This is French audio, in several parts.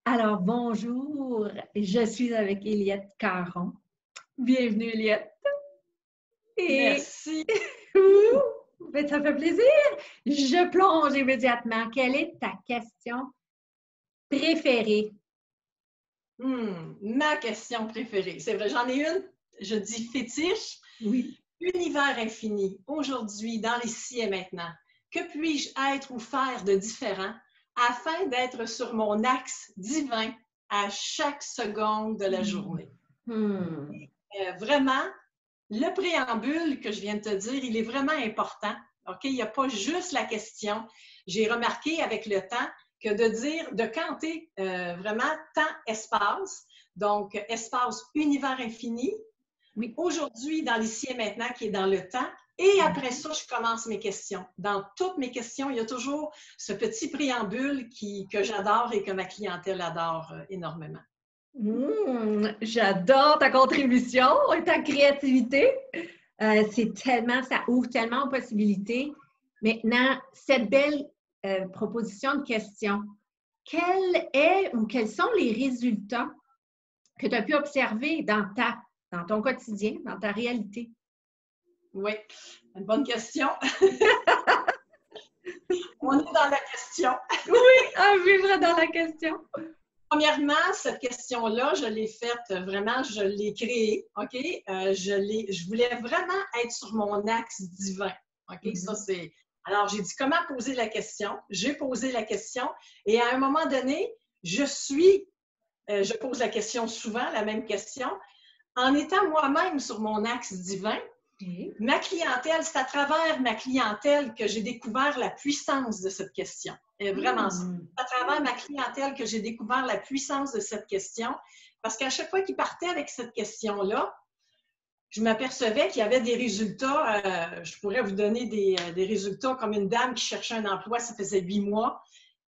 Alors, bonjour, je suis avec Éliette Caron. Bienvenue, Éliette. Et Merci. ben, ça fait plaisir. Je plonge immédiatement. Quelle est ta question préférée? Ma question préférée. C'est vrai, j'en ai une. Je dis fétiche. Oui. Univers infini, aujourd'hui, dans l'ici et maintenant. Que puis-je être ou faire de différent afin d'être sur mon axe divin à chaque seconde de la journée? Hmm. Vraiment, le préambule que je viens de te dire, il est vraiment important. OK? Il n'y a pas juste la question. J'ai remarqué avec le temps que de canter vraiment temps-espace, donc espace univers infini, Oui. aujourd'hui dans l'ici et maintenant qui est dans le temps, et après ça, je commence mes questions. Dans toutes mes questions, il y a toujours ce petit préambule que j'adore et que ma clientèle adore énormément. J'adore ta contribution et ta créativité. Ça ouvre tellement aux possibilités. Maintenant, cette belle proposition de question, quels sont les résultats que tu as pu observer dans ton quotidien, dans ta réalité? Oui, une bonne question. On est dans la question. Oui, à vivre dans la question. Premièrement, cette question-là, je l'ai faite vraiment, je l'ai créée, OK? Je voulais vraiment être sur mon axe divin, OK? Ça, c'est... Alors, j'ai dit comment poser la question. J'ai posé la question et à un moment donné, je pose la question souvent, la même question, en étant moi-même sur mon axe divin. Oui. Ma clientèle, c'est à travers ma clientèle que j'ai découvert la puissance de cette question. Et vraiment, c'est à travers ma clientèle que j'ai découvert la puissance de cette question. Parce qu'à chaque fois qu'ils partaient avec cette question-là, je m'apercevais qu'il y avait des résultats. Je pourrais vous donner des résultats comme une dame qui cherchait un emploi, ça faisait 8 mois.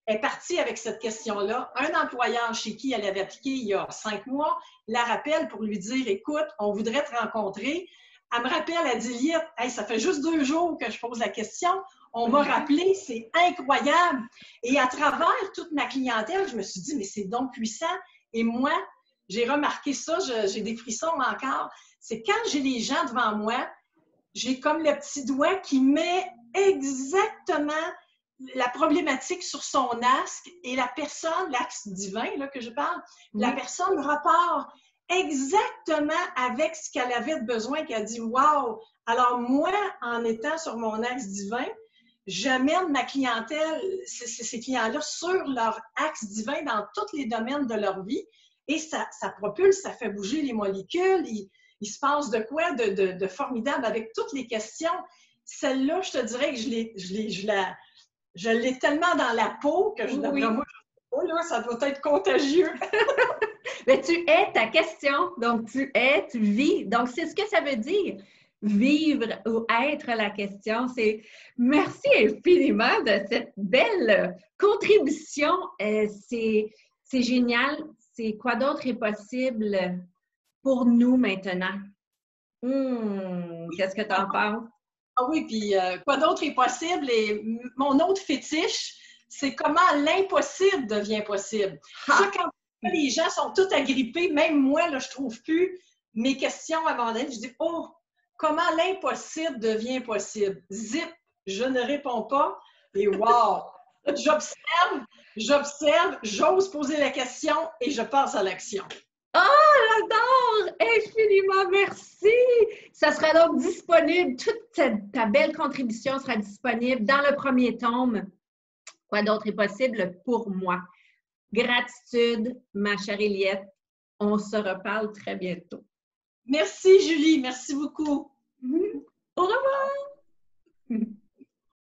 Elle est partie avec cette question-là. Un employeur chez qui elle avait appliqué il y a 5 mois la rappelle pour lui dire, écoute, on voudrait te rencontrer. Elle me rappelle, elle dit, Liette, hey, ça fait juste 2 jours que je pose la question. On m'a rappelé, c'est incroyable. Et à travers toute ma clientèle, je me suis dit, mais c'est donc puissant. Et moi, j'ai remarqué ça, j'ai des frissons encore. C'est quand j'ai les gens devant moi, j'ai comme le petit doigt qui met exactement la problématique sur son axe et la personne, l'axe divin là, que je parle, la personne repart exactement avec ce qu'elle avait besoin, qu'elle dit « Wow! » Alors moi, en étant sur mon axe divin, j'amène ma clientèle, ces clients-là, sur leur axe divin dans tous les domaines de leur vie et ça propulse, ça fait bouger les molécules, il se passe de quoi de formidable avec toutes les questions. Celle-là, je te dirais que je l'ai tellement dans la peau que d'après moi, là, ça doit être contagieux. Mais tu es ta question, donc tu vis. Donc, c'est ce que ça veut dire. Vivre ou être la question, merci infiniment de cette belle contribution. C'est génial. C'est quoi d'autre est possible pour nous maintenant? Qu'est-ce que tu en penses? Ah oui, puis quoi d'autre est possible? Et mon autre fétiche, c'est comment l'impossible devient possible. Ça, quand les gens sont tous agrippés, même moi, là, je ne trouve plus mes questions à un moment donné. Je dis, oh, comment l'impossible devient possible? Zip, je ne réponds pas. Et wow! J'observe, j'ose poser la question et je passe à l'action. Oh, j'adore! Infiniment merci! Ça sera donc disponible, ta belle contribution sera disponible dans le premier tome. Quoi d'autre est possible pour moi? Gratitude, ma chère Éliette. On se reparle très bientôt. Merci, Julie. Merci beaucoup. Au revoir!